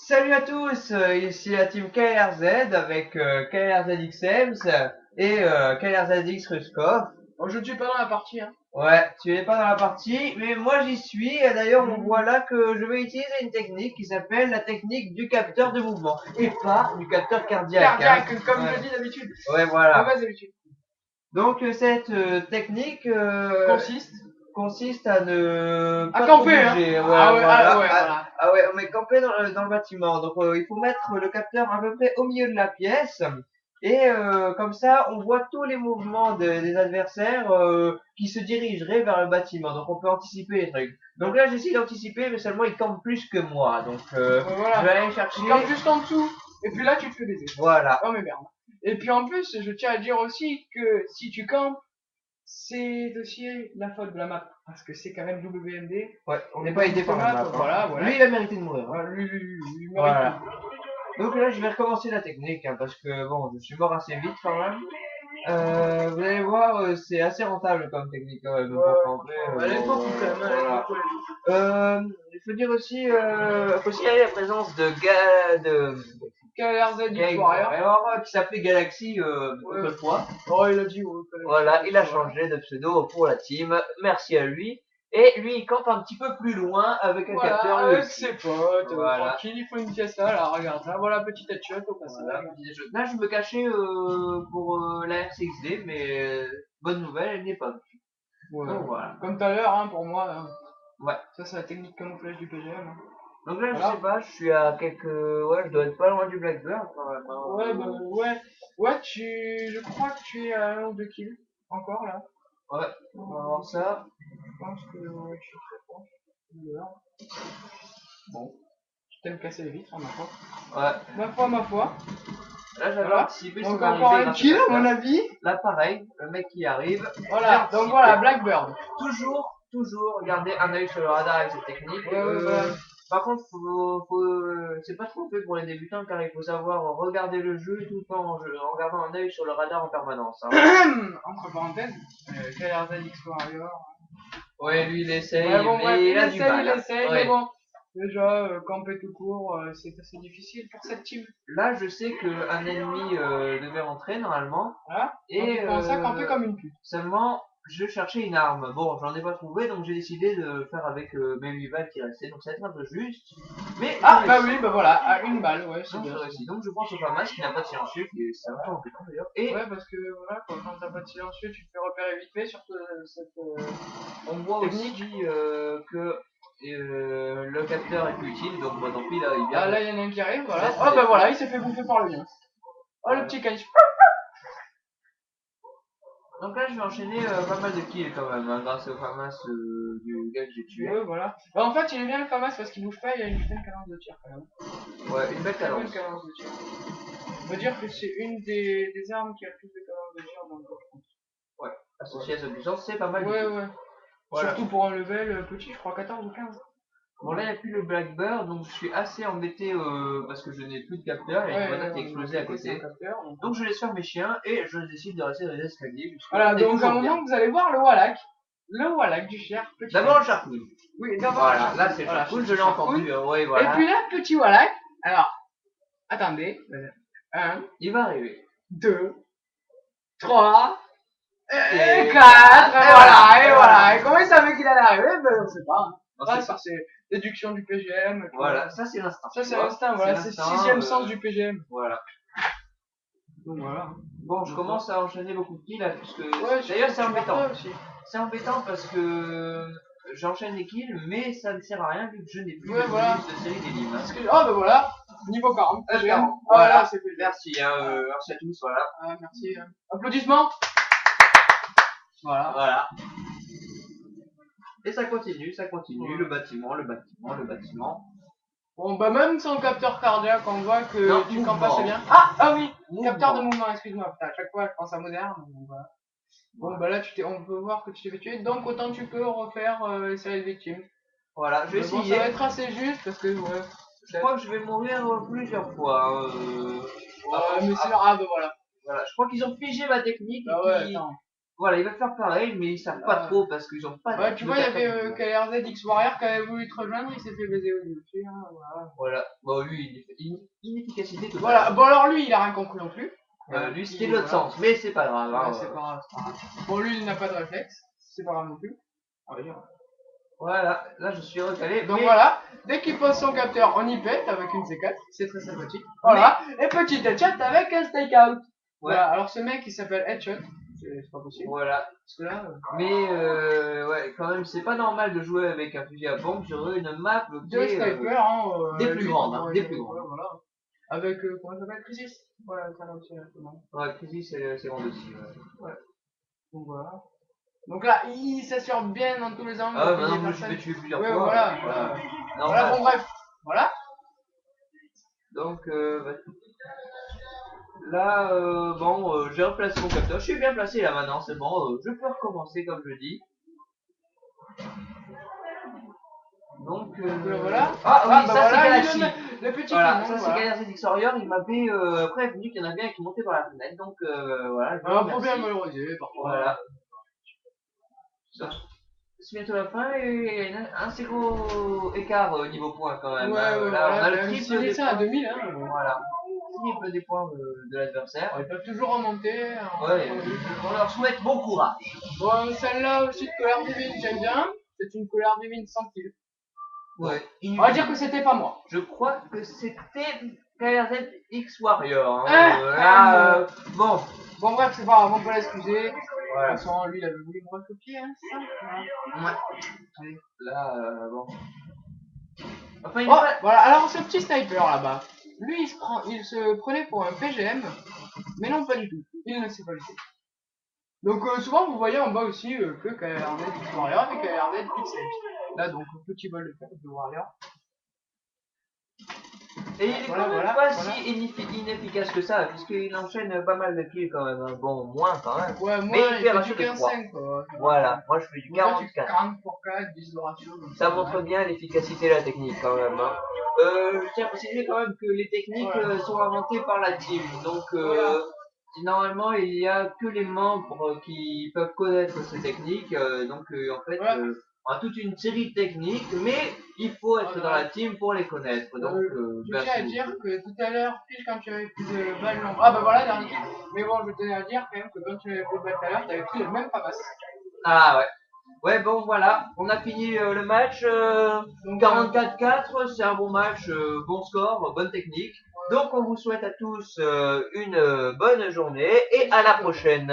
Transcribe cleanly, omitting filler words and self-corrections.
Salut à tous, ici la team KRZ avec KRZXEMS et KRZX Ruskov. Bon, je ne suis pas dans la partie, hein. Ouais, tu n'es pas dans la partie, mais moi j'y suis. Et d'ailleurs, on voit là que je vais utiliser une technique qui s'appelle la technique du capteur de mouvement et pas du capteur cardiaque. Cardiaque, comme Ouais. je dis d'habitude. Ouais, voilà. Mauvaise habitude. Donc cette technique consiste à ne À pas camper, trop hein. bouger. Ouais, Ah ouais, voilà. ah ouais, voilà. Ah ouais, on met camper dans le bâtiment. Donc il faut mettre le capteur à peu près au milieu de la pièce. Et comme ça, on voit tous les mouvements des adversaires qui se dirigeraient vers le bâtiment. Donc on peut anticiper les trucs. Donc là, j'essaie d'anticiper, mais seulement il campe plus que moi. Donc Voilà. je vais aller chercher. Tu campes juste en dessous. Et puis là, tu te fais baiser. Voilà. Oh mais merde. Et puis en plus, je tiens à dire aussi que si tu campes, c'est aussi la faute de la map. Parce que c'est quand même WMD. Ouais, on n'est pas aidé par la map. Hein. Voilà, voilà. Lui, il a mérité de mourir. Hein. Lui, il mérite Voilà. tout. Donc là, je vais recommencer la technique, hein, parce que bon, je suis mort assez vite quand même. Vous allez voir, c'est assez rentable comme technique quand même. Pour camper, Elle est beaucoup quand même. voilà. Il faut dire aussi, faut signaler la présence de KRZ Game Warrior. Warrior, qui s'appelait Galaxy autrefois. Oh, il a dit, ouais, Voilà, il a changé de pseudo pour la team. Merci à lui. Et lui, il campe un petit peu plus loin avec un capteur avec aussi. ses potes, Voilà. tranquille, il faut une fiesta, là, regarde, là, voilà, petit headshot au passage. Voilà, là, je me cachais pour la RCXD, mais bonne nouvelle, elle n'est pas venue. Ouais. Donc voilà. Comme tout à l'heure, hein, pour moi, hein. Ouais. Ça c'est la technique camouflage du PGM. Hein. Donc là, Voilà. je sais pas, je suis à quelques... Ouais, je dois être pas loin du Blackbird quand même. Hein. Ouais, bah, ouais. Ouais, je crois que tu es à 1 ou 2 kills. Encore, là. Ouais, on va voir ça. Je pense que ouais, je suis très proche. Voilà. Bon. Je t'aime casser les vitres, hein, ma foi. Ouais. Ma foi. Là, j'avais Voilà. anticipé Donc son encore arrivée un grâce kill, au à mon capteur. avis. Là, pareil, le mec qui arrive. Voilà, donc voilà, Blackbird. Toujours garder un œil sur le radar avec cette technique. Ouais. Par contre, c'est pas trop fait pour les débutants car il faut savoir regarder le jeu tout en gardant un œil sur le radar en permanence. Hein. Entre parenthèses, KRZX Warrior. Ouais, lui il essaye, Ouais, bon, mais bref, il a du mal. il essaye, Ouais. mais bon. Déjà, camper tout court, c'est assez difficile pour cette team. Là, je sais qu'un ennemi devait rentrer normalement. Voilà. Et il commence à camper comme une pute. seulement, je cherchais une arme. Bon, j'en ai pas trouvé, donc j'ai décidé de faire avec mes 8 balles qui restaient. Donc ça va être un peu juste. Mais Ah, bah oui, bah voilà, à une balle, ouais, c'est donc, bien. donc je pense au FAMAS qui n'a pas de silencieux, qui est c'est un peu embêtant d'ailleurs. Et Ouais, parce que voilà, quand t'as pas de silencieux, tu te fais repérer vite fait sur cette. on voit aussi que le capteur est plus utile, donc bon, tant pis là, il vient. Ah, là, il y en a un qui arrive, voilà. Oh, bah voilà, il s'est fait bouffer par le lien. Oh, le petit canif. Donc là, je vais enchaîner pas mal de kills quand même, hein, grâce au FAMAS du gars que j'ai tué. Ouais, voilà. Bah, en fait, il est bien le FAMAS parce qu'il bouge pas, il a une putain de cadence de tir quand même. Ouais, une belle Très bonne cadence. cadence de tir. On peut dire que c'est une des armes qui a le plus de cadence de tir dans le jeu, je pense. Ouais, associé à sa puissance, c'est pas mal. Ouais. Voilà. Surtout pour un level petit, je crois 14 ou 15. Bon, là, il n'y a plus le Blackbird, donc je suis assez embêté parce que je n'ai plus de capteur et une grenade qui a explosé à côté. Donc je laisse faire mes chiens et je décide de rester dans les escaliers. Voilà, donc à un moment, vous allez voir le Wallach. Le Wallach du cher. D'abord le charcouille. Oui, d'abord voilà, là c'est le charcouille, je l'ai entendu. Ouais, voilà. Et puis là, petit Wallach. Alors, attendez. 1, il va arriver. 2, 3, et 4, et voilà. Et comment il savait qu'il allait arriver? Ben, on sait pas. Hein. Ça, c'est déduction du PGM. Voilà, ça c'est l'instinct. Ça, c'est l'instinct, voilà. C'est le sixième sens du PGM. Voilà. Donc voilà. Bon, je commence à enchaîner beaucoup de kills là, puisque. Ouais, d'ailleurs, c'est embêtant. C'est embêtant parce que j'enchaîne les kills, mais ça ne sert à rien vu que je n'ai plus de série d'énigmes. Oh, ben voilà. Niveau 40. 40. Voilà, c'est fait. Merci, merci à tous, voilà. Merci. Applaudissements. Voilà. Et ça continue, le bâtiment. Bon, bah même sans capteur cardiaque, on voit que non, tu campes assez bien. Ah oui, capteur de mouvement, excuse-moi. Putain, à chaque fois, je pense à moderne. Bon, bah là, on peut voir que tu t'es fait tuer, donc autant tu peux refaire les séries de victimes. Voilà, je vais essayer. Bon, ça va être assez juste parce que, ouais. Je crois que je vais mourir plusieurs fois. Mais c'est grave, voilà. Voilà, je crois qu'ils ont figé ma technique. Ah ouais, attends. Voilà, ils veulent faire pareil, mais ils savent pas trop parce qu'ils ont pas Ouais, tu de vois, il y capteur avait vidéo. KRZ X Warrior qui avait voulu te rejoindre, il s'est fait baiser au dessus. Hein, voilà. Voilà. Bon, lui, inefficacité totale. Voilà, bon alors lui, il a rien compris non plus. Lui, c'était de l'autre sens, mais c'est pas grave. Ouais, Hein, c'est pas grave, c'est pas grave. Bon, lui, il n'a pas de réflexe, c'est pas grave non plus. On va dire. Voilà, là je suis recalé. Donc mais... voilà, dès qu'il pose son capteur, on y pète avec une C4, c'est très sympathique. Voilà, et petit headshot avec un stakeout. Ouais. Voilà, alors ce mec il s'appelle Headshot, c'est pas possible. Voilà. Parce que là, Mais ouais, quand même, c'est pas normal de jouer avec un fusil à pompe sur une map qui deux est snipers, hein, des plus lui, grandes, hein, ouais, des plus grandes. voilà. Avec, comment ça s'appelle, Crisis. Voilà, ça là aussi, exactement. Ouais, Crisis, c'est grand aussi. Ouais. Donc voilà. Donc là, il s'assure bien dans tous les angles. Ah, qu'il y ait maintenant, moi je personne. vais tuer plusieurs Ouais, fois. voilà. Voilà. Voilà, bon bref. Voilà. Donc, bah, là, bon, j'ai replacé mon capteur. Je suis bien placé là maintenant, c'est bon. Je peux recommencer comme je dis. Donc, voilà. Ah oui, bah ça voilà, c'est Galaxy. le petit Voilà, canon, ça c'est voilà. Galaxy X Warrior. Il m'avait prévenu qu'il y en avait un qui montait par la fenêtre. Donc, voilà, je le Alors, faut bien remercie. valoriser, parfois. Voilà. Ça. C'est bientôt la fin et il y a un assez gros écart au niveau points quand même. Ouais, Hein. ouais, Là, on voilà, a le même triple si des ça à points. 2000, hein. Voilà. Triple des points de l'adversaire. Ils peuvent toujours remonter. Hein, Ouais, on leur souhaite bon courage. Bon, celle-là aussi de colère divine, j'aime bien. C'est une colère divine sans kill. Ouais. On va dire que c'était pas moi. Je crois que c'était KRZ X Warrior. Hein. Bon. Bon, bref, c'est pas grave, on peut l'excuser. Voilà. De toute façon, lui, il avait voulu me recopier, hein, c'est ça. Ouais. Là, bon. Enfin, il Oh, pas... voilà, alors ce petit sniper là-bas, lui, il se prenait pour un PGM, mais non, pas du tout. Il ne sait pas le faire. Donc, souvent, vous voyez en bas aussi que KRZ X Warrior et KRZ X Là, donc, petit bol de Warrior. Et il est Voilà, quand même voilà, pas voilà. si inefficace que ça, puisqu'il enchaîne pas mal de kills quand même. Hein. Bon, moins quand même. Ouais, moi, mais il fait un du ratio de 3. 15-5, quoi. Voilà, moi je fais du 44. 40 pour 4, 10 de ratio. Ça montre bien l'efficacité de la technique quand même. Hein. Je tiens à préciser quand même que les techniques sont inventées par la team. Donc normalement il y a que les membres qui peuvent connaître ces techniques. Donc en fait on a toute une série de techniques, mais il faut être dans la team pour les connaître. Donc je tiens à dire que tout à l'heure, pile quand tu avais plus de balles non. Ah bah voilà, dernier kill. Mais bon, je tenais à dire quand même que quand tu avais plus de balles tout à l'heure, tu avais pris le même FAMAS. Ah ouais. Ouais, bon, voilà, on a fini le match. 44-4, c'est un bon match, bon score, bonne technique. Donc, on vous souhaite à tous une bonne journée et à la prochaine.